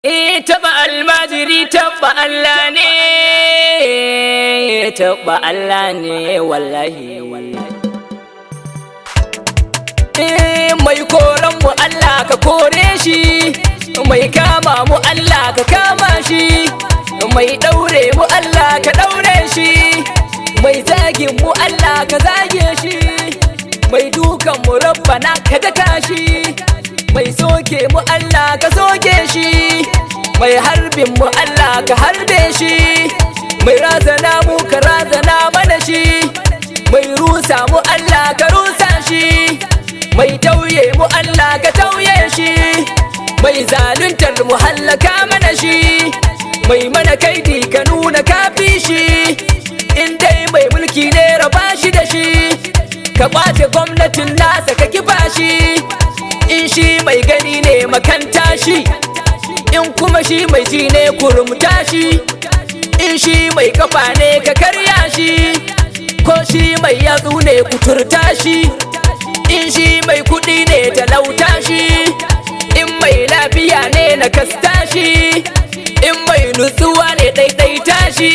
Taba almajiri taba Allah ne, taba Allah ne wallahi. Mai koran mu Allah ka kore shi, mai kama mu Allah ka kama shi, mai daure mu Allah ka daure shi, mai zagin mu Allah ka zage shi, mai dukan mu Rabbana ka daka shi, mai soke mu Allah ka soke shi, mai harbin mu Allah ka harbe shi, mai razana mu ka razana mana shi, mai rusa mu Allah ka rusa shi, mai tauye mu Allah ka tauye shi, mai zaluntar mu hallaka mana shi, mai mana kaidi ka nuna kafi shi, in dai mai mulki ne raba shi da shi, ka kwace gwamnatin nasa ka kifa shi, in shi mai gani ne makanta shi, in kuma shi mai ji ne kurumta shi, in shi mai kafa ne ka karya shi, ko shi mai yatsu ne kuturta shi, in shi mai kudi ne talauta shi, in mai lafiya ne na kasta shi, in mai nutsuwa ne daidaita shi,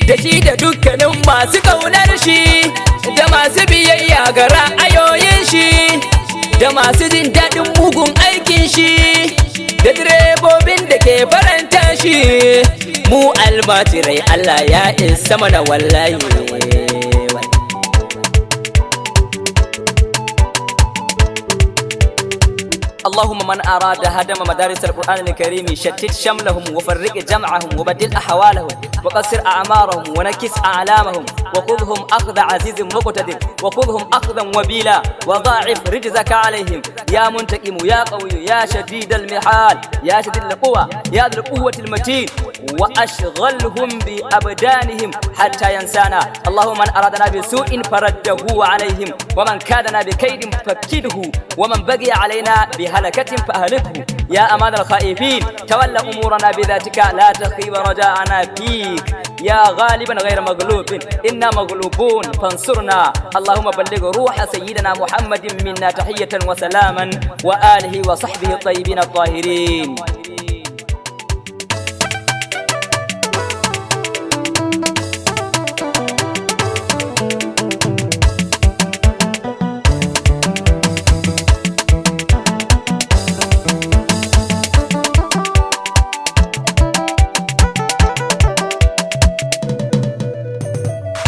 da shi da dukkanin masu kaunar shi, da masu biyayya ga ra'ayoyin shi, da masu jin daɗin mugun aikin shi, da direbobin da ke faranta shi. Mu almajirai Allah ya isa mana wallahi. اللهم من أراد هدم مدارس القرآن الكريم شتت شملهم وفرق جمعهم وبدل أحوالهم وقصر أعمارهم ونكس أعلامهم وخذهم أخذ عزيز مقتدر وخذهم أخذا وبيلا وضاعف رجزك عليهم يا منتقم يا قوي يا شديد المحال يا شديد القوة يا ذي القوة المتين وأشغلهم بأبدانهم حتى ينسانا. اللهم من أرادنا بسوء فرده عليهم ومن كادنا بكيد فكده ومن بقي علينا بهلكة فأهلكه. يا أمان الخائفين تولى أمورنا بذاتك لا تخيب رجاءنا فيك يا غالبا غير مغلوب إنا مغلوبون فانصرنا. اللهم بلغ روح سيدنا محمد منا تحية وسلاما وآله وصحبه الطيبين الطاهرين.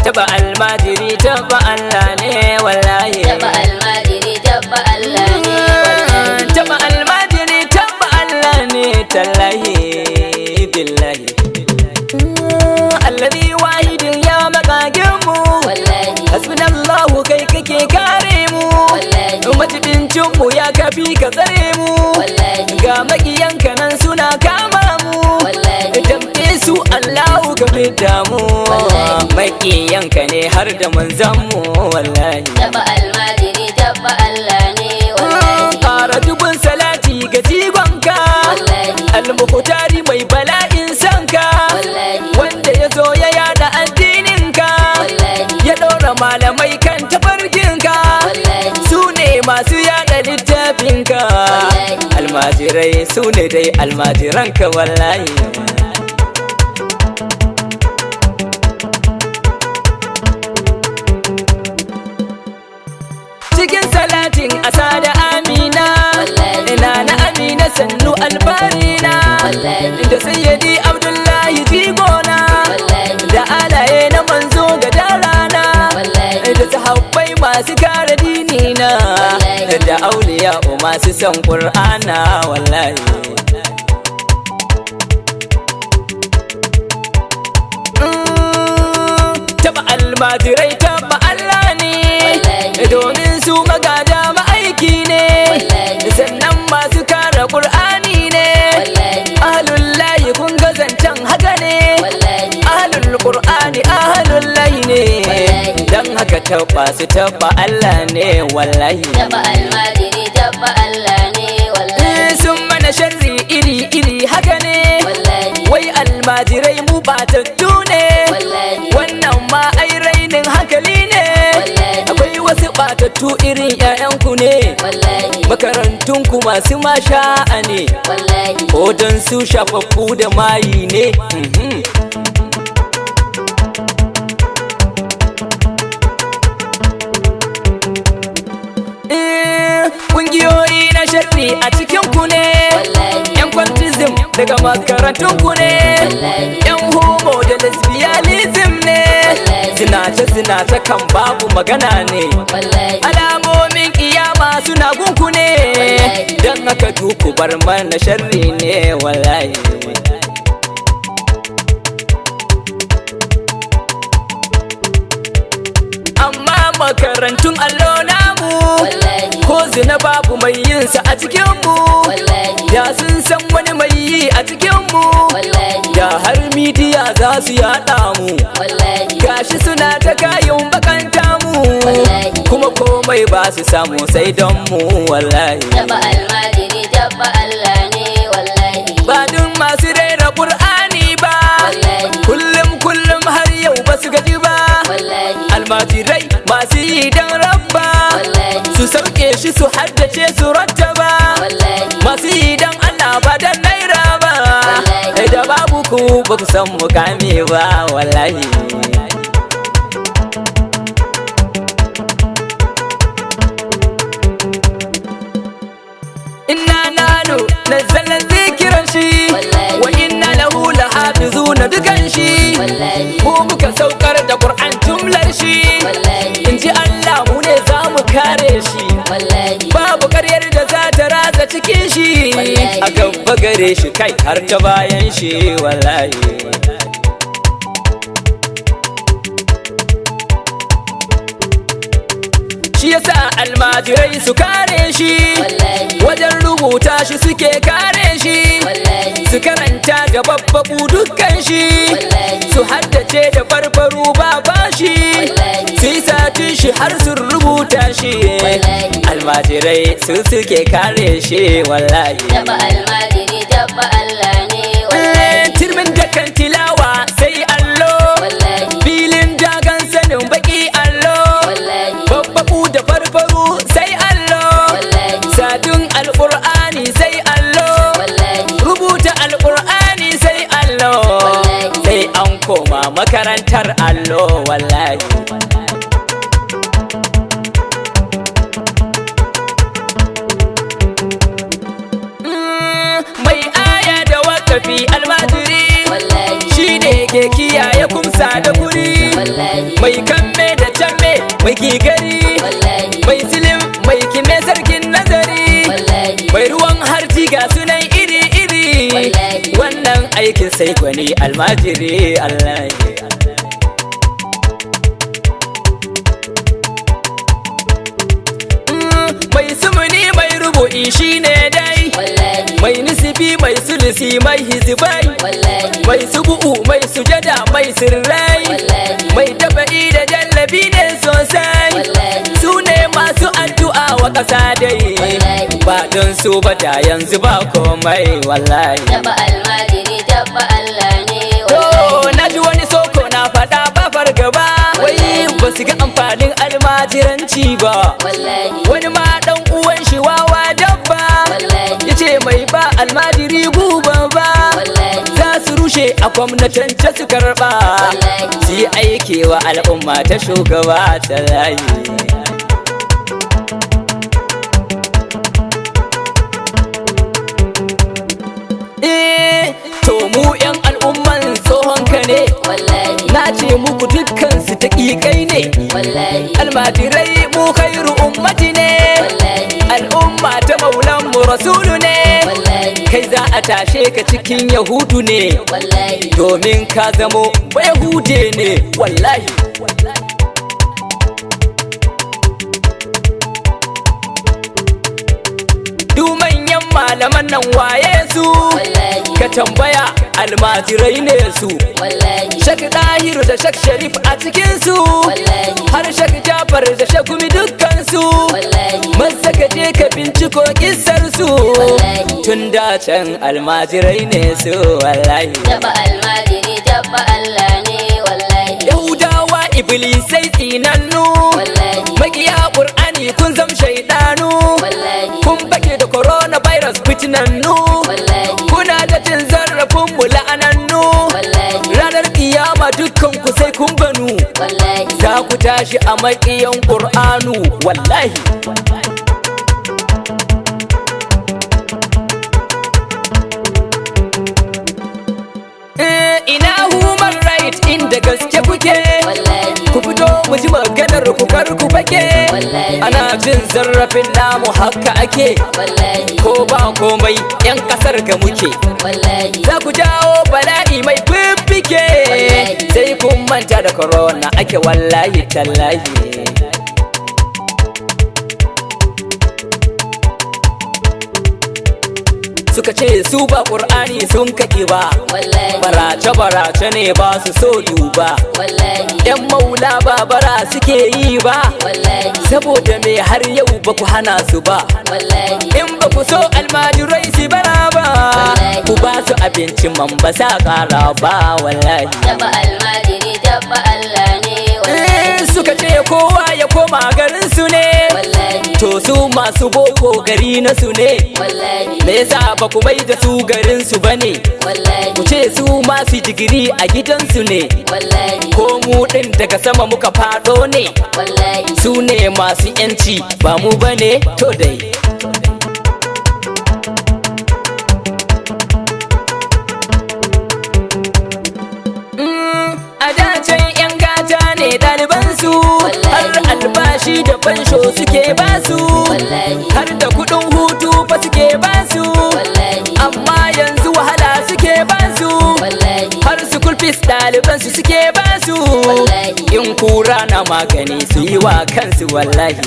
Taba almajiri taba Allah ne wallahi. Taba almajiri taba Allah ne wallahi. Taba almajiri taba Allah ne tallahi billahi. Alladhi wahidin ya makagin mu wallahi. Hasbunallahu kai kake kare mu wallahi. Majibincin mu ya kafi ka tsare mu wallahi. Ga makiyanka nan suna kama mu wallahi. Dambe su Allahu ka fidda mu makiyanka ne har da manzan mu wallahi. Taba almajiri taba Allah ne wallahi. Ƙara dubun salati ga jigonka wallahi. Al-Muhtari mai bala'in sanka wallahi. Wanda ya zo ya yada addininka wallahi. Ya ɗora malamai kan tafarkinka wallahi. Su ne masu yada littafinka wallahi. Almajirai su ne dai almajiranka wallahi. Cikin salatin asa da amina ina na amina sannu alfarina da sayyidi abdullahi jigona da alaye na manzo ga darana da sahabbai masu kare dinina da auliya masu son qur'ana wallahi. Taba almajirai taba Allah ne domin su magada ma'aiki ne sannan masu kare ƙur'ani ne ahlullahi kun ga zancen haka ne ahlul ƙur'ani ahlullahi ne don haka taba su taba Allah ne wallahi. Taba almajiri taba Allah ne wallahi. Sun mana sharri iri-iri haka ne wai almajirai mu batattu ne wannan ma ai rainin hankali ne. Akwai wasu batattu irin 'ya'yanku ne makarantu ku masu masha'a ne, wallahi ko don su shafaffu da mayi ne. Kungiyoyi na sharri a cikin ku ne, yan cultism daga makarantun ku ne, yan homo da lesbianism ne, zinace kan babu magana ne, alamomin kiyama suna gunku ne, don haka ku bar mana sharri ne wallahi. Amma makarantun allo namu, ko zina babu mai yin sa a cikin mu, da sun san wani mai yi a cikin mu, da har midiya za su yada mu, gashi suna ta kayan bakanta mu, kuma komai ba su samu sai don mu wallahi. Taba almajiri taba Allah ne wallahi, Ba dun masu raira Qur'ani ba, kullum har yau ba su gaji ba, almajirai masu yi dan rabba, su sauke shi su haddace su rattaba, masu yi dan Allah ba dan naira ba, da babu ku ba ku san mukami ba wallahi. Inna nanu nazzalna zikiran shi, wa inna lahu lahafizuna dukan shi, mu muka saukar da Qur'an jumlar shi, inji Allah mu ne za mu kare shi, babu karyar da za ta ratsa cikin shi, a gaba gare shi kai har ta bayan shi wallahi. Shi yasa almajirai su kare shi, wajen rubuta shi suke kare shi, su karanta da babbabu dukkan shi, su haddace da farfaru ba bashi, su yi satin shi har su rubuta shi, almajirai su suke kare shi wallahi. taba almajiri taba Allah ne wallahi, Tirmin da kan tilawa sai allo, filin dagan sanin baki allo, babbabu da farfaru sai allo, sadun alƙur'ani sai allo, rubuta alƙur'ani sai allo, sai an koma makarantar allo wallahi. Mai aya da wakafi almajiri, shi ne ke kiyaye kumsa da guri, mai kamme da camme mai gigari, mai silim mai kime sarkin nazari, mai ruwan harji ga sunan iri-iri, wannan aikin sai gwani almajiri Allah. Mai sumuni mai rubu'i shi ne dai, mai nisibi mai sulusi mai hizibai, mai subu'u mai sujada mai sirrai, mai taba'i da jallabi ne sosai, su ne masu addu'a wa ƙasa dai, ba don su ba da yanzu ba komai wallahi. taba almajiri taba Allah ne To wallahi, na ji wani soko na faɗa ba fargaba, wai ba su ga amfanin almajiranci ba, wani ma ɗan uwan shi wawa dabba, ya ce mai ba almajiri guba ba, za su rushe a gwamnatance su karɓa, su yi aiki wa al'umma ta shugaba ta layi. To mu 'yan al'umman tsohon ka ne, na ce muku dukkan su taƙiƙai ne, almajirai mu khairu ummati ne, al'umma ta maulan mu rasulu ne, kai za a tashe ka cikin yahudu ne, domin ka zamo ba yahude ne wallahi. Du manyan malaman nan waye su, ka tambaya almajirai ne su, Shak Dahiru da Shak Sharif a cikin su, har Shak Jafar da Shak Gumi dukkan su, maza ka je ka binciko kissar su, tun da can almajirai ne su wallahi. taba almajiri taba Allah ne wallahi, Yahudawa iblisai tsinannu, makiya Qur'ani kun zam shaidanu, kun bake da coronas fitinannu, kuna da cin zarafin mu la'anannu, ranar kiyama dukkan ku sai kun banu, za ku tashi a maƙiyan Qur'anu wallahi. Ina human right inda gaske kuke, ku fito mu ji maganar ku kar ku fake, ana jin zarrafin namu haka ake, ko ba komai yan kasar ga muke, za ku jawo bala'i mai fiffike, sai kun manta da corona ake wallahi tallahi. Suka ce su ba ƙur'ani sun kaki ba, barace-barace ne ba su so duba, yan maula ba bara suke yi ba, saboda me har yau ba ku hana su ba, in ba ku so almajirai su bara ba, ku ba su abinci man ba sa ƙara ba wallahi. Taba almajiri taba Allah ne wallahi. Suka ce kowa ya koma garin su ne, to su masu boko gari na su ne, me yasa ba ku bai da su garin su bane, ku ce su masu digiri a gidansu ne, ko mu din daga sama muka fado ne, su ne masu yanci ba mu bane to dai. A dacen yan gata ne ɗalibansu, har albashi da fansho suke basu, har da kuɗin hutu fa suke basu, amma yanzu wahala suke basu, har school fees ɗalibansu suke basu, in kura na magani su yi wa kansu wallahi.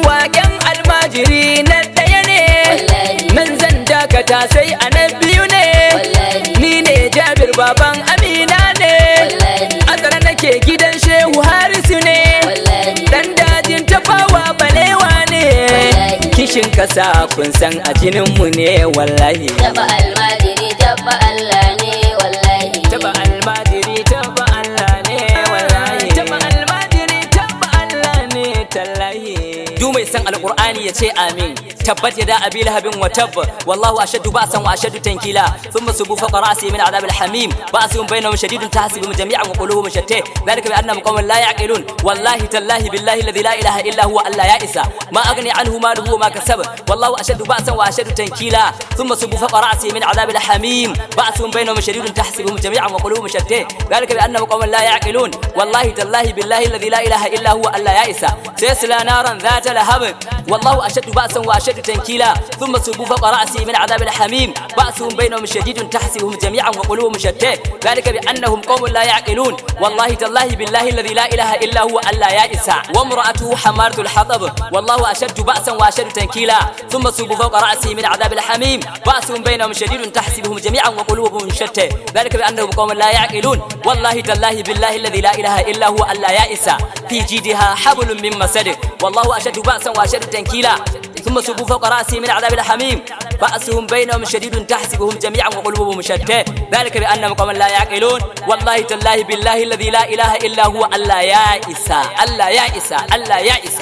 Waken almajiri na ɗaya ne, nan zan dakata sai a na biyu ne, ni ne Jabir baban Amina ne, azara nake gidan Shehu Harisu ne, dan dajin Tafawa Balewa ne, kishin kasa kun san a jininmu ne wallahi. Taba almajiri taba Allah ne wallahi. Taba almajiri taba Allah ne wallahi. Taba almajiri taba Allah ne tallahi. Du mai san alqur'ani ya ce amin. tabbat yada abi lahabin wa tabb wallahu ashaddu ba'san wa ashaddu tankila thumma subu faqa ra'si min adhab al-hamim ba'sun bainahum shadidun tahsibuhum jami'an wa qulubuhum shatta dhalika bi annahum qawmun la ya'qilun wallahi tallahi billahi alladhi la ilaha illa huwa alla ya isa ma aghni anhu maluhu wa ma kasab wallahu ashaddu ba'san wa ashaddu tankila thumma subu faqa ra'si min adhab al-hamim ba'sun bainahum shadidun tahsibuhum jami'an wa qulubuhum shatta dhalika bi annahum qawmun la ya'qilun wallahi tallahi billahi alladhi la ilaha illa huwa alla ya isa sayasla naran dhata lahab والله أشد بأسا وأشد تنكيلا ثم صبوا فوق رأسه من عذاب الحميم بأسهم بينهم شديد تحسبهم جميعا وقلوبهم شتى ذلك بأنهم قوم لا يعقلون والله تالله بالله الذي لا إله إلا هو ألا يائس وامرأته حمارة الحطب والله أشد بأسا وأشد تنكيلا ثم صبوا فوق رأسه من عذاب الحميم بأسهم بينهم شديد تحسبهم جميعا وقلوبهم شتى ذلك بأنهم قوم لا يعقلون والله تالله بالله الذي لا إله إلا هو ألا يائس في جيدها حبل من مسد والله أشد بأسا وأشد تنكيلا ثم صبوا فوق رأسه من عذاب الحميم بأسهم بينهم شديد تحسبهم جميعا وقلوبهم شتى ذلك بأنهم قوم لا يعقلون والله تالله بالله الذي لا إله إلا هو ألا يائس ألا يائس ألا يائس